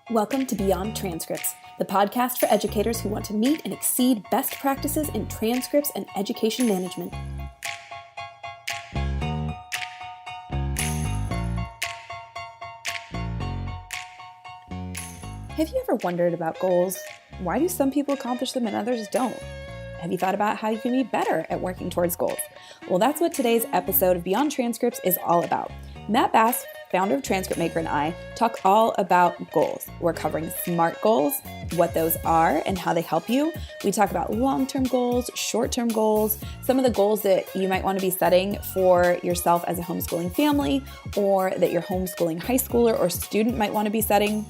Welcome to Beyond Transcripts, the podcast for educators who want to meet and exceed best practices in transcripts and education management. Have you ever wondered about goals? Why do some people accomplish them and others don't? Have you thought about how you can be better at working towards goals? Well, that's what today's episode of Beyond Transcripts is all about. Matt Bass, founder of Transcript Maker, and I talk all about goals. We're covering SMART goals, what those are and how they help you. We talk about long-term goals, short-term goals, some of the goals that you might want to be setting for yourself as a homeschooling family, or that your homeschooling high schooler or student might want to be setting.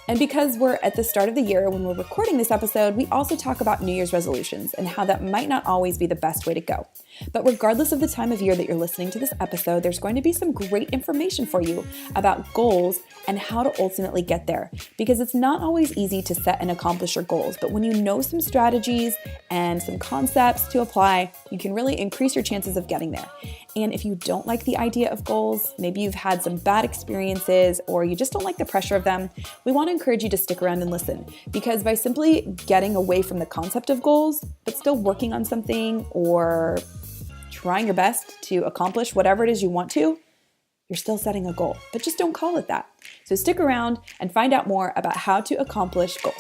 And because we're at the start of the year when we're recording this episode, we also talk about New Year's resolutions and how that might not always be the best way to go. But regardless of the time of year that you're listening to this episode, there's going to be some great information for you about goals and how to ultimately get there. Because it's not always easy to set and accomplish your goals, but when you know some strategies and some concepts to apply, you can really increase your chances of getting there. And if you don't like the idea of goals, maybe you've had some bad experiences or you just don't like the pressure of them, we want to encourage you to stick around and listen. Because by simply getting away from the concept of goals, but still working on something or trying your best to accomplish whatever it is you want to, you're still setting a goal, but just don't call it that. So stick around and find out more about how to accomplish goals.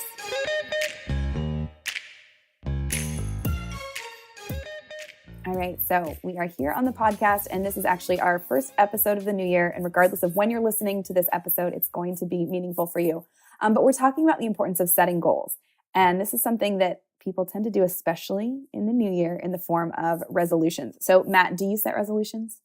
All right, so we are here on the podcast, and this is actually our first episode of the new year. And regardless of when you're listening to this episode, it's going to be meaningful for you. But we're talking about the importance of setting goals. And this is something that people tend to do, especially in the new year, in the form of resolutions. So Matt, do you set resolutions?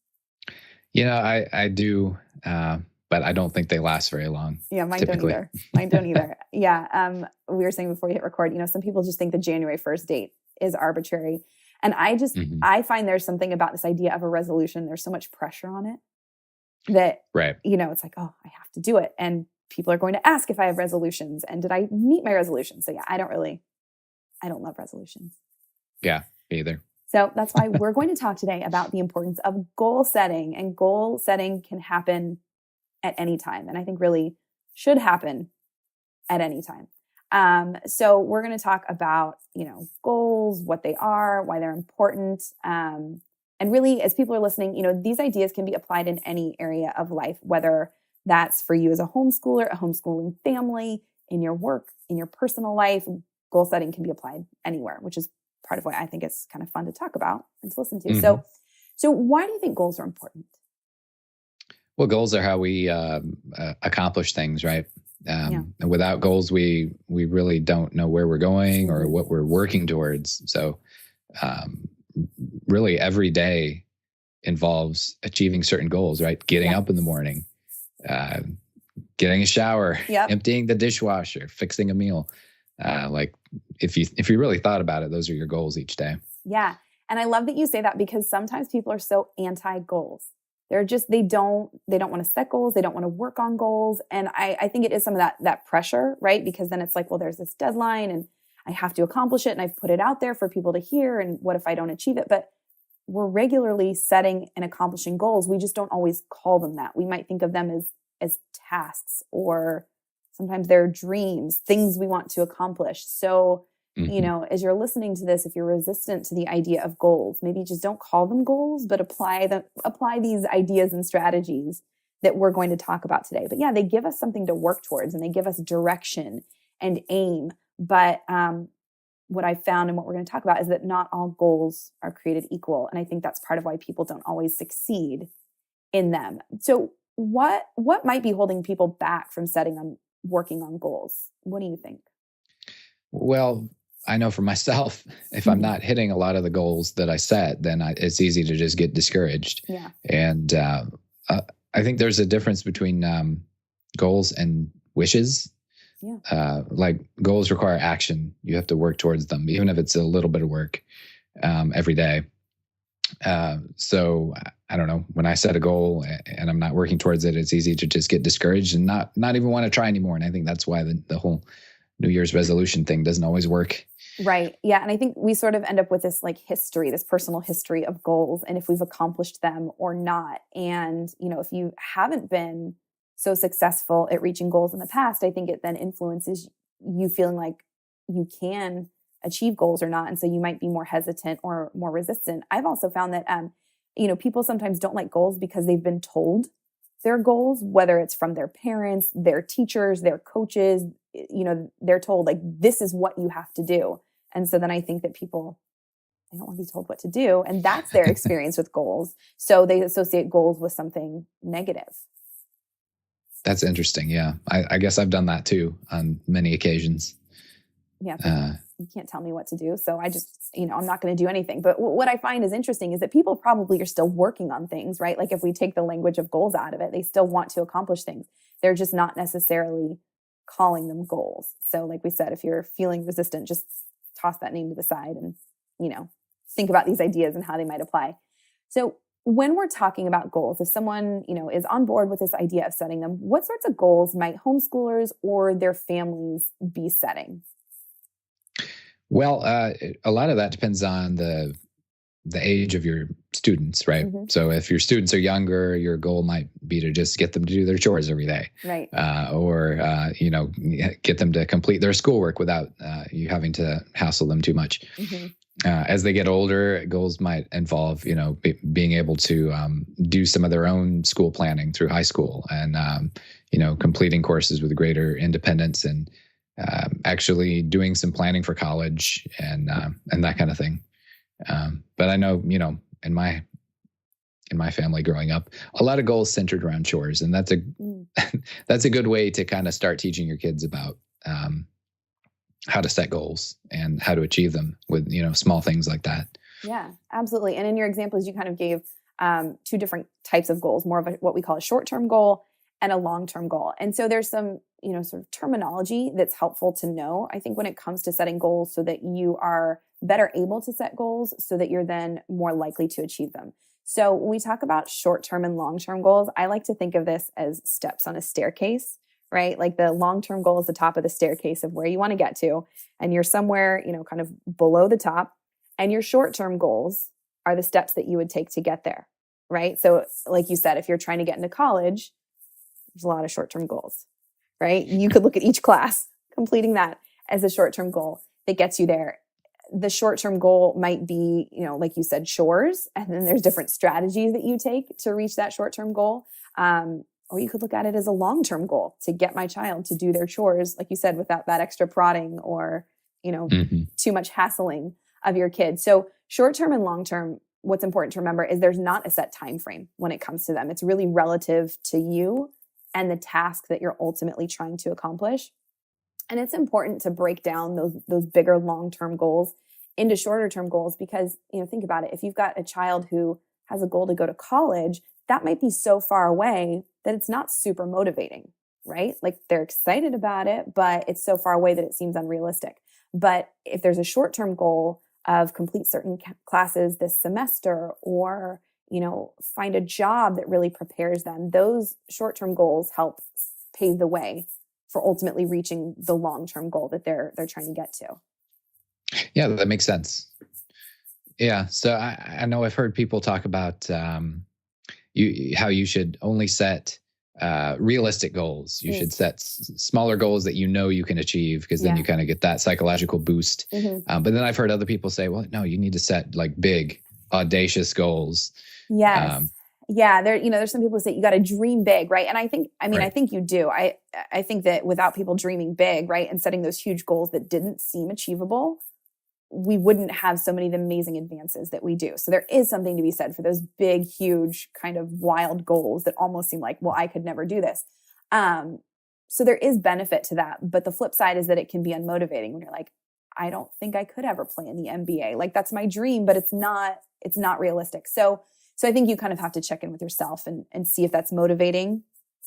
I do, but I don't think they last very long. Yeah, mine don't either. Mine don't either. Yeah, we were saying before we hit record, some people just think the January 1st date is arbitrary. And I find there's something about this idea of a resolution. There's so much pressure on it that, it's like, oh, I have to do it. And people are going to ask if I have resolutions and did I meet my resolutions? So yeah, I don't love resolutions. Yeah, me either. So that's why we're going to talk today about the importance of goal setting, and goal setting can happen at any time. And I think really should happen at any time. So we're going to talk about, goals, what they are, why they're important. And really, as people are listening, these ideas can be applied in any area of life, whether that's for you as a homeschooler, a homeschooling family, in your work, in your personal life. Goal setting can be applied anywhere, which is part of why I think it's kind of fun to talk about and to listen to. Mm-hmm. So why do you think goals are important? Well, goals are how we accomplish things, right? And without goals, we really don't know where we're going or what we're working towards. So really every day involves achieving certain goals, right? Getting up in the morning, getting a shower, emptying the dishwasher, fixing a meal. If you really thought about it, those are your goals each day. Yeah. And I love that you say that, because sometimes people are so anti-goals. They don't want to set goals. They don't want to work on goals. And I think it is some of that pressure, right? Because then it's like, well, there's this deadline and I have to accomplish it. And I've put it out there for people to hear. And what if I don't achieve it? But we're regularly setting and accomplishing goals. We just don't always call them that. We might think of them as tasks, or sometimes they're dreams, things we want to accomplish. So, as you're listening to this, if you're resistant to the idea of goals, maybe just don't call them goals, but apply these ideas and strategies that we're going to talk about today. But yeah, they give us something to work towards, and they give us direction and aim. But what I found and what we're going to talk about is that not all goals are created equal. And I think that's part of why people don't always succeed in them. So what might be holding people back from working on goals? What do you think? Well, I know for myself, if I'm not hitting a lot of the goals that I set, then it's easy to just get discouraged. Yeah. And I think there's a difference between goals and wishes. Yeah. Like goals require action. You have to work towards them, even if it's a little bit of work every day. So I don't know, when I set a goal and I'm not working towards it, it's easy to just get discouraged and not even want to try anymore. And I think that's why the whole New Year's resolution thing doesn't always work. Right. Yeah. And I think we sort of end up with this history, this personal history of goals, and if we've accomplished them or not. And, if you haven't been so successful at reaching goals in the past, I think it then influences you feeling like you can achieve goals or not. And so you might be more hesitant or more resistant. I've also found that, people sometimes don't like goals because they've been told their goals, whether it's from their parents, their teachers, their coaches, they're told like, this is what you have to do. And so then I think that people, they don't want to be told what to do. And that's their experience with goals. So they associate goals with something negative. That's interesting. Yeah. I guess I've done that too on many occasions. Yeah. You can't tell me what to do. So I just, I'm not going to do anything. But what I find is interesting is that people probably are still working on things, right? Like if we take the language of goals out of it, they still want to accomplish things. They're just not necessarily calling them goals. So like we said, if you're feeling resistant, just toss that name to the side and, think about these ideas and how they might apply. So when we're talking about goals, if someone, is on board with this idea of setting them, what sorts of goals might homeschoolers or their families be setting? Well, a lot of that depends on the age of your students, right? Mm-hmm. So if your students are younger, your goal might be to just get them to do their chores every day, right? Or get them to complete their schoolwork without you having to hassle them too much. Mm-hmm. As they get older, goals might involve, being able to do some of their own school planning through high school and, completing courses with greater independence and actually doing some planning for college and that kind of thing. But I know, in my family growing up, a lot of goals centered around chores, and that's a good way to kind of start teaching your kids about how to set goals and how to achieve them with, small things like that. Yeah, absolutely. And in your examples, you kind of gave two different types of goals, more of what we call a short-term goal and a long-term goal. And so there's some, sort of terminology that's helpful to know, I think, when it comes to setting goals so that you are better able to set goals so that you're then more likely to achieve them. So when we talk about short-term and long-term goals, I like to think of this as steps on a staircase, right? Like the long-term goal is the top of the staircase of where you want to get to. And you're somewhere, kind of below the top. And your short-term goals are the steps that you would take to get there, right? So like you said, if you're trying to get into college, there's a lot of short-term goals, right? You could look at each class, completing that as a short-term goal that gets you there. The short-term goal might be, like you said, chores. And then there's different strategies that you take to reach that short-term goal. Or you could look at it as a long-term goal to get my child to do their chores, like you said, without that extra prodding or, too much hassling of your kid. So short-term and long-term, what's important to remember is there's not a set time frame when it comes to them. It's really relative to you and the task that you're ultimately trying to accomplish. And it's important to break down those bigger long-term goals into shorter-term goals because, think about it. If you've got a child who has a goal to go to college, that might be so far away that it's not super motivating, right? Like they're excited about it, but it's so far away that it seems unrealistic. But if there's a short-term goal of complete certain classes this semester or, find a job that really prepares them, those short-term goals help pave the way for ultimately reaching the long-term goal that they're trying to get to. Yeah, that makes sense. Yeah. So I know I've heard people talk about how you should only set realistic goals. You should set smaller goals that you can achieve because then you kind of get that psychological boost. Mm-hmm. But then I've heard other people say, well, no, you need to set like big, audacious goals. Yes. There's some people who say you got to dream big, right? And I think you do. I think that without people dreaming big, right, and setting those huge goals that didn't seem achievable, we wouldn't have so many of the amazing advances that we do. So there is something to be said for those big, huge, kind of wild goals that almost seem like, well, I could never do this. So there is benefit to that. But the flip side is that it can be unmotivating when you're like, I don't think I could ever play in the NBA. Like that's my dream, but it's not realistic. So I think you kind of have to check in with yourself and see if that's motivating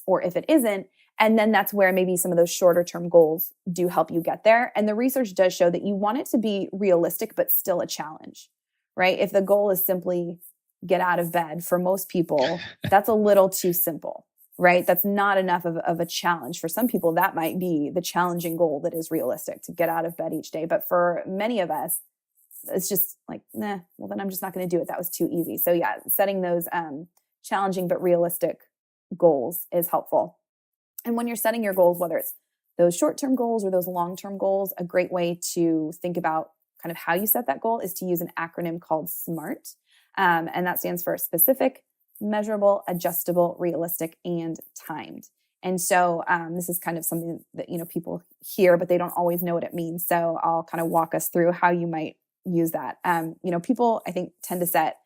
or if it isn't. And then that's where maybe some of those shorter term goals do help you get there. And the research does show that you want it to be realistic, but still a challenge, right? If the goal is simply get out of bed, for most people, that's a little too simple, right? That's not enough of a challenge. For some people, that might be the challenging goal that is realistic to get out of bed each day. But for many of us, it's just like, well, then I'm just not going to do it. That was too easy. So yeah, setting those challenging but realistic goals is helpful. And when you're setting your goals, whether it's those short-term goals or those long-term goals, a great way to think about kind of how you set that goal is to use an acronym called SMART. And that stands for specific, measurable, adjustable, realistic, and timed. And so this is kind of something that, people hear, but they don't always know what it means. So I'll kind of walk us through how you might use that. People, I think, tend to set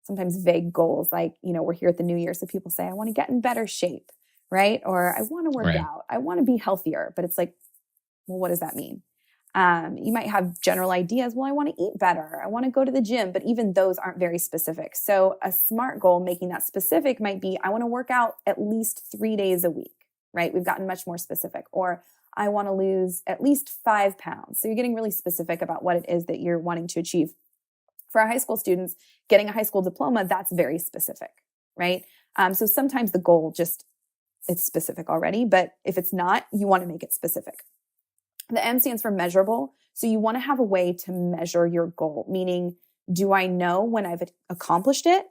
sometimes vague goals. Like, we're here at the new year. So people say, I want to get in better shape, right? Or I want to work out. I want to be healthier. But it's like, well, what does that mean? You might have general ideas. Well, I want to eat better. I want to go to the gym, but even those aren't very specific. So a SMART goal, making that specific, might be, I want to work out at least 3 days a week, right? We've gotten much more specific. Or I want to lose at least 5 pounds. So you're getting really specific about what it is that you're wanting to achieve. For our high school students, getting a high school diploma, that's very specific, right? So sometimes the goal it's specific already, but if it's not, you want to make it specific. The M stands for measurable. So you want to have a way to measure your goal, meaning, do I know when I've accomplished it?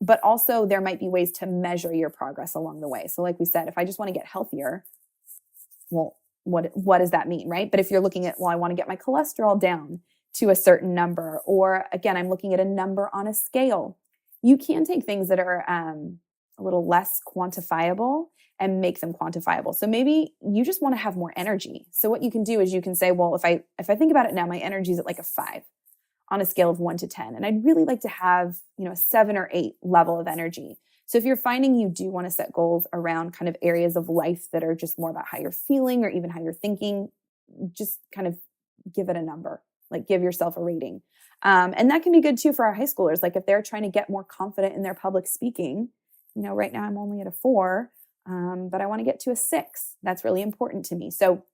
But also there might be ways to measure your progress along the way. So like we said, if I just want to get healthier, well, what does that mean, right? But if you're looking at, well, I want to get my cholesterol down to a certain number, or again, I'm looking at a number on a scale, you can take things that are a little less quantifiable and make them quantifiable. So maybe you just want to have more energy. So what you can do is you can say, well, if I think about it now, my energy is at like a 5 on a scale of 1 to 10. And I'd really like to have, a 7 or 8 level of energy. So if you're finding you do want to set goals around kind of areas of life that are just more about how you're feeling or even how you're thinking, just kind of give it a number, like give yourself a rating. And that can be good too for our high schoolers. Like if they're trying to get more confident in their public speaking, right now I'm only at a 4. But I want to get to a 6. That's really important to me. So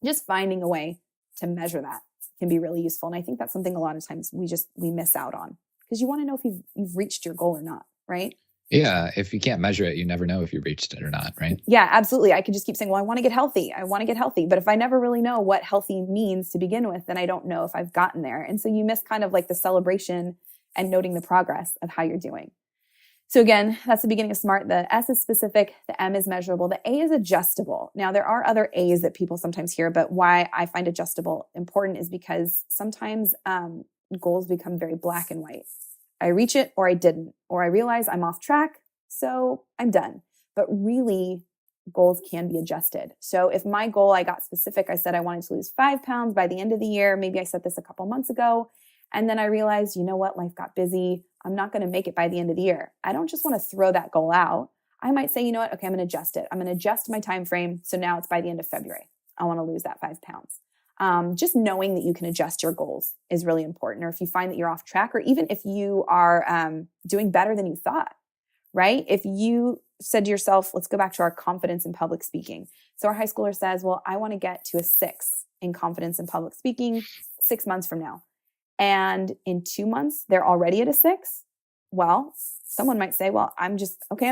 just finding a way to measure that can be really useful. And I think that's something a lot of times we miss out on, because you want to know if you've reached your goal or not, right? Yeah. If you can't measure it, you never know if you reached it or not, right? Yeah, absolutely. I could just keep saying, well, I want to get healthy. I want to get healthy. But if I never really know what healthy means to begin with, then I don't know if I've gotten there. And so you miss kind of like the celebration and noting the progress of how you're doing. So again, that's the beginning of SMART. The S is specific. The M is measurable. The A is adjustable. Now, there are other A's that people sometimes hear, but why I find adjustable important is because sometimes goals become very black and white. I reach it or I didn't, or I realize I'm off track, so I'm done. But really, goals can be adjusted. So if my goal, I got specific, I said I wanted to lose 5 pounds by the end of the year. Maybe I set this a couple months ago. And then I realized, you know what, life got busy. I'm not going to make it by the end of the year. I don't just want to throw that goal out. I might say, you know what, okay, I'm going to adjust it. I'm going to adjust my time frame. So now it's by the end of February. I want to lose that 5 pounds. Just knowing that you can adjust your goals is really important. Or if you find that you're off track, or even if you are doing better than you thought, right? If you said to yourself, let's go back to our confidence in public speaking. So our high schooler says, well, I want to get to a 6 in confidence in public speaking 6 months from now. And in 2 months, they're already at a 6. Well, someone might say, well, I'm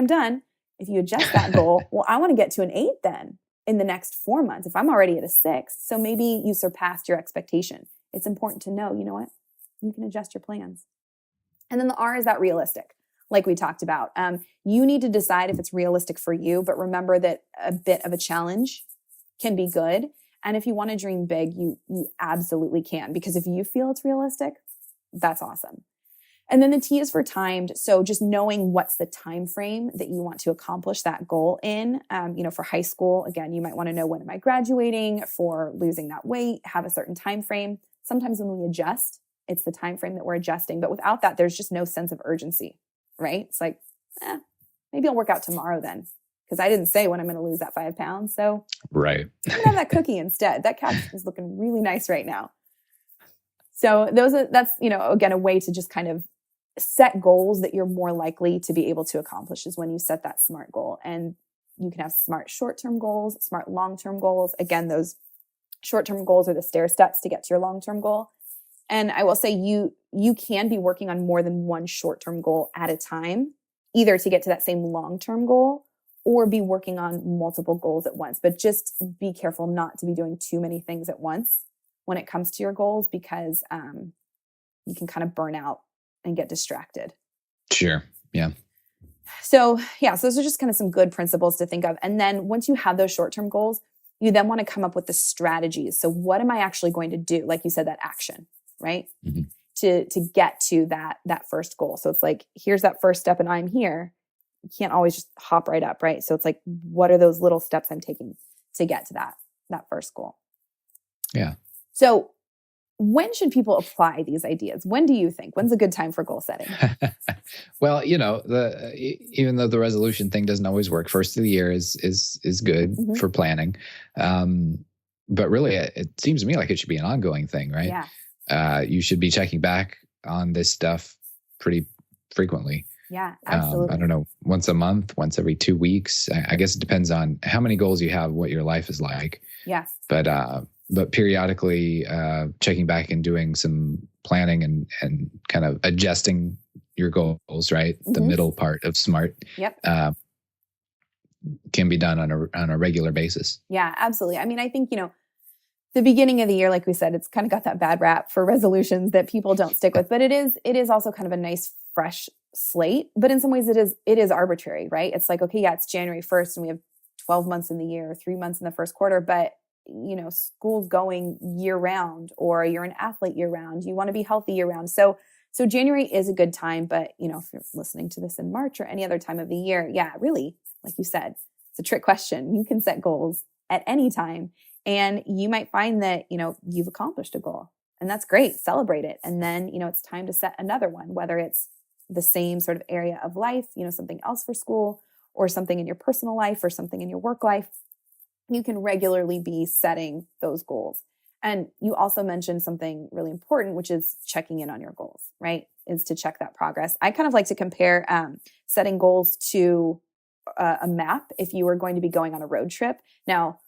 done. If you adjust that goal, well, I want to get to an 8 then in the next 4 months if I'm already at a 6. So maybe you surpassed your expectation. It's important to know, you know what? You can adjust your plans. And then the R is that realistic, like we talked about. You need to decide if it's realistic for you, but remember that a bit of a challenge can be good. And if you want to dream big, you absolutely can, because if you feel it's realistic, that's awesome. And then the T is for timed. So just knowing what's the time frame that you want to accomplish that goal in. For high school, again, you might want to know, when am I graduating? For losing that weight, have a certain time frame. Sometimes when we adjust, it's the time frame that we're adjusting. But without that, there's just no sense of urgency, right? It's like, maybe I'll work out tomorrow then, because I didn't say when I'm going to lose that 5 pounds. So right, I'm going to have that cookie instead. That couch is looking really nice right now. So that's again, a way to just kind of set goals that you're more likely to be able to accomplish is when you set that SMART goal. And you can have SMART short-term goals, SMART long-term goals. Again, those short-term goals are the stair steps to get to your long-term goal. And I will say you can be working on more than one short-term goal at a time, either to get to that same long-term goal or be working on multiple goals at once. But just be careful not to be doing too many things at once when it comes to your goals, because you can kind of burn out and get distracted. Sure. Yeah. So those are just kind of some good principles to think of. And then once you have those short-term goals, you then want to come up with the strategies. So what am I actually going to do? Like you said, that action, right? Mm-hmm. To get to that first goal. So it's like, here's that first step and I'm here. You can't always just hop right up, right? So it's like, what are those little steps I'm taking to get to that first goal? Yeah. So when should people apply these ideas? When do you think? When's a good time for goal setting? Well, even though the resolution thing doesn't always work, first of the year is good Mm-hmm. for planning. But really, it seems to me like it should be an ongoing thing, right? Yeah. You should be checking back on this stuff pretty frequently. Yeah, absolutely. I don't know, once a month, once every 2 weeks. I guess it depends on how many goals you have, what your life is like. Yes. But periodically checking back and doing some planning and kind of adjusting your goals, right? Mm-hmm. The middle part of SMART. Yep. Can be done on a regular basis. Yeah, absolutely. I mean, I think, the beginning of the year, like we said, it's kind of got that bad rap for resolutions that people don't stick with, but it is also kind of a nice fresh slate. But in some ways it is arbitrary, right? It's like, okay, yeah, it's January 1st and we have 12 months in the year, 3 months in the first quarter, but school's going year round, or you're an athlete year round. You want to be healthy year round. So January is a good time, but if you're listening to this in March or any other time of the year, yeah, really, like you said, it's a trick question. You can set goals at any time. And you might find that, you've accomplished a goal, and that's great. Celebrate it. And then, it's time to set another one, whether it's the same sort of area of life, something else for school, or something in your personal life, or something in your work life. You can regularly be setting those goals. And you also mentioned something really important, which is checking in on your goals, right? Is to check that progress. I kind of like to compare setting goals to a map if you were going to be going on a road trip. Now,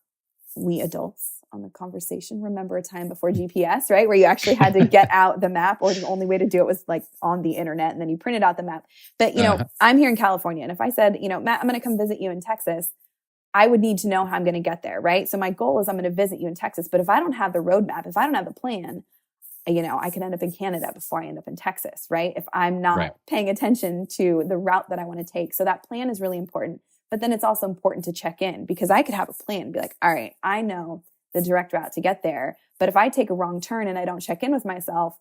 we adults on the conversation remember a time before GPS, right? Where you actually had to get out the map, or the only way to do it was like on the internet, and then you printed out the map. But, I'm here in California, and if I said, Matt, I'm going to come visit you in Texas, I would need to know how I'm going to get there, right? So my goal is I'm going to visit you in Texas. But if I don't have the roadmap, if I don't have the plan, I could end up in Canada before I end up in Texas, right? If I'm not paying attention to the route that I want to take. So that plan is really important. But then it's also important to check in, because I could have a plan and be like, all right, I know the direct route to get there. But if I take a wrong turn and I don't check in with myself,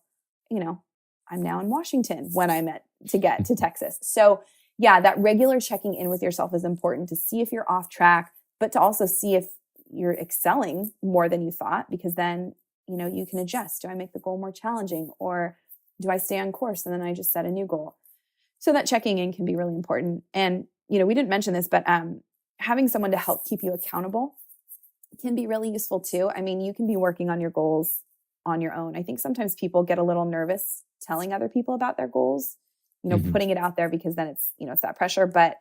I'm now in Washington when I meant to get to Texas. So yeah, that regular checking in with yourself is important to see if you're off track, but to also see if you're excelling more than you thought, because then, you can adjust. Do I make the goal more challenging, or do I stay on course and then I just set a new goal? So that checking in can be really important. And we didn't mention this, but having someone to help keep you accountable can be really useful too. I mean, you can be working on your goals on your own. I think sometimes people get a little nervous telling other people about their goals, putting it out there, because then it's, it's that pressure. But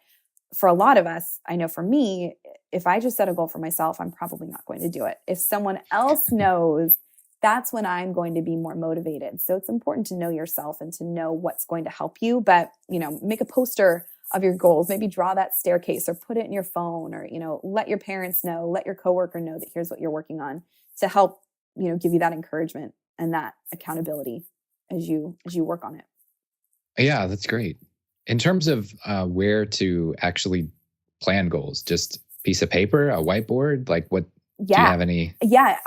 for a lot of us, I know for me, if I just set a goal for myself, I'm probably not going to do it. If someone else knows, that's when I'm going to be more motivated. So it's important to know yourself and to know what's going to help you. But, make a poster of your goals, maybe draw that staircase or put it in your phone, or, let your parents know, let your coworker know that here's what you're working on, to help, give you that encouragement and that accountability as you work on it. Yeah, that's great. In terms of where to actually plan goals, just piece of paper, a whiteboard, like what? Do you have any? Yeah,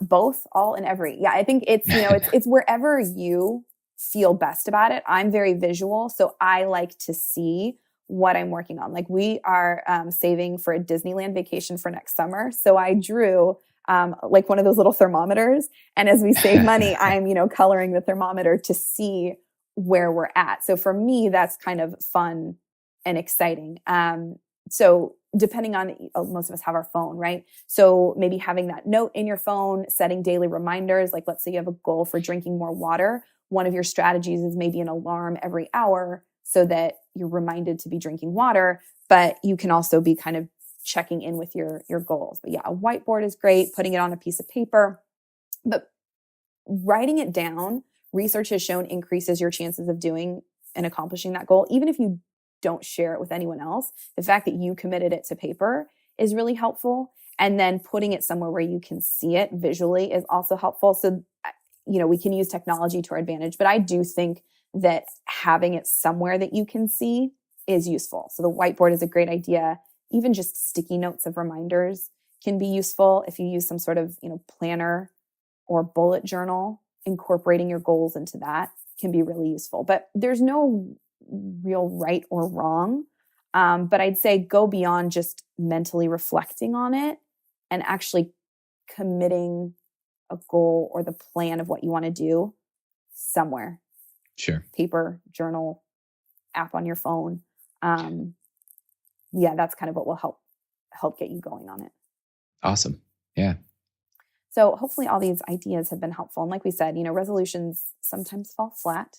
both, all and every. Yeah, I think it's, it's wherever you feel best about it. I'm very visual, so I like to see what I'm working on. Like we are saving for a Disneyland vacation for next summer. So I drew like one of those little thermometers. And as we save money, I'm, coloring the thermometer to see where we're at. So for me, that's kind of fun and exciting. So depending on, most of us have our phone, right? So maybe having that note in your phone, setting daily reminders, like let's say you have a goal for drinking more water. One of your strategies is maybe an alarm every hour so that you're reminded to be drinking water, but you can also be kind of checking in with your goals. But yeah, a whiteboard is great, putting it on a piece of paper, but writing it down, research has shown increases your chances of doing and accomplishing that goal. Even if you don't share it with anyone else, the fact that you committed it to paper is really helpful. And then putting it somewhere where you can see it visually is also helpful. So, we can use technology to our advantage, but I do think that having it somewhere that you can see is useful. So the whiteboard is a great idea. Even just sticky notes of reminders can be useful if you use some sort of, planner or bullet journal. Incorporating your goals into that can be really useful. But there's no real right or wrong. But I'd say go beyond just mentally reflecting on it and actually committing a goal or the plan of what you want to do somewhere. Sure. Paper, journal, app on your phone. That's kind of what will help get you going on it. Awesome. Yeah. So hopefully all these ideas have been helpful. And like we said, resolutions sometimes fall flat.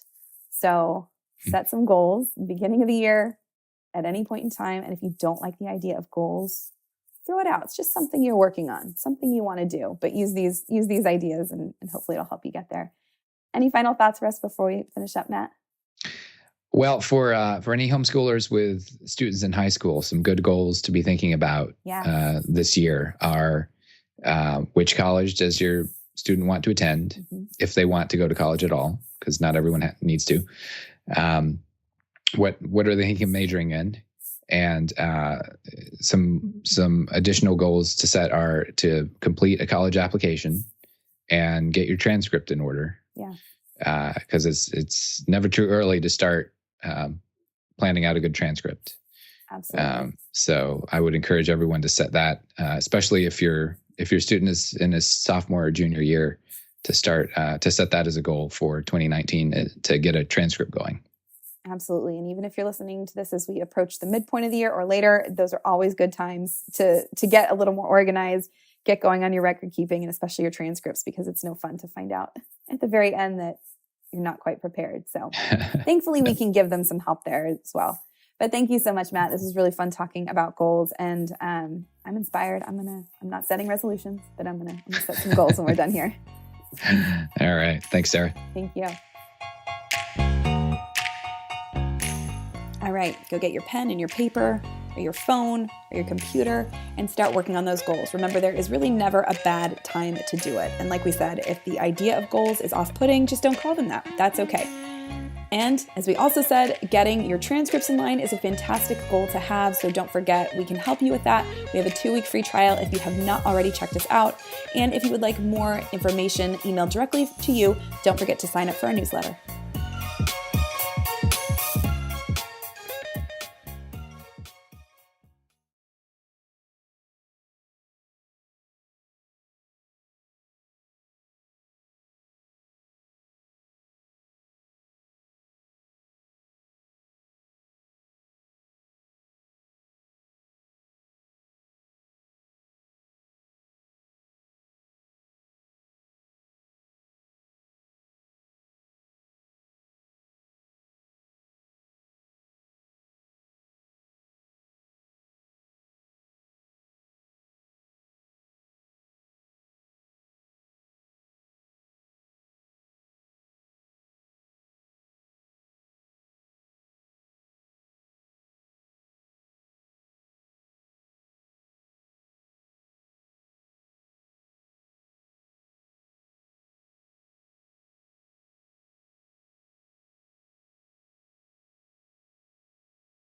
So set some goals beginning of the year at any point in time. And if you don't like the idea of goals, throw it out. It's just something you're working on, something you want to do, but use these ideas and hopefully it'll help you get there. Any final thoughts for us before we finish up, Matt? Well, for any homeschoolers with students in high school, some good goals to be thinking about this year are which college does your student want to attend, if they want to go to college at all, because not everyone needs to. What are they thinking of majoring in? And some additional goals to set are to complete a college application and get your transcript in order. Yeah. Because it's never too early to start planning out a good transcript. Absolutely. So I would encourage everyone to set that, especially if your student is in his sophomore or junior year, to start to set that as a goal for 2019 to get a transcript going. Absolutely. And even if you're listening to this as we approach the midpoint of the year or later, those are always good times to get a little more organized, get going on your record keeping, and especially your transcripts, because it's no fun to find out at the very end that you're not quite prepared. So thankfully we can give them some help there as well. But thank you so much, Matt. This was really fun talking about goals, and I'm inspired. I'm not setting resolutions, but I'm gonna set some goals when we're done here. All right. Thanks, Sarah. Thank you. All right, go get your pen and your paper or your phone or your computer and start working on those goals. Remember, there is really never a bad time to do it. And like we said, if the idea of goals is off-putting, just don't call them that. That's okay. And as we also said, getting your transcripts in line is a fantastic goal to have. So don't forget, we can help you with that. We have a 2-week free trial if you have not already checked us out. And if you would like more information emailed directly to you, don't forget to sign up for our newsletter.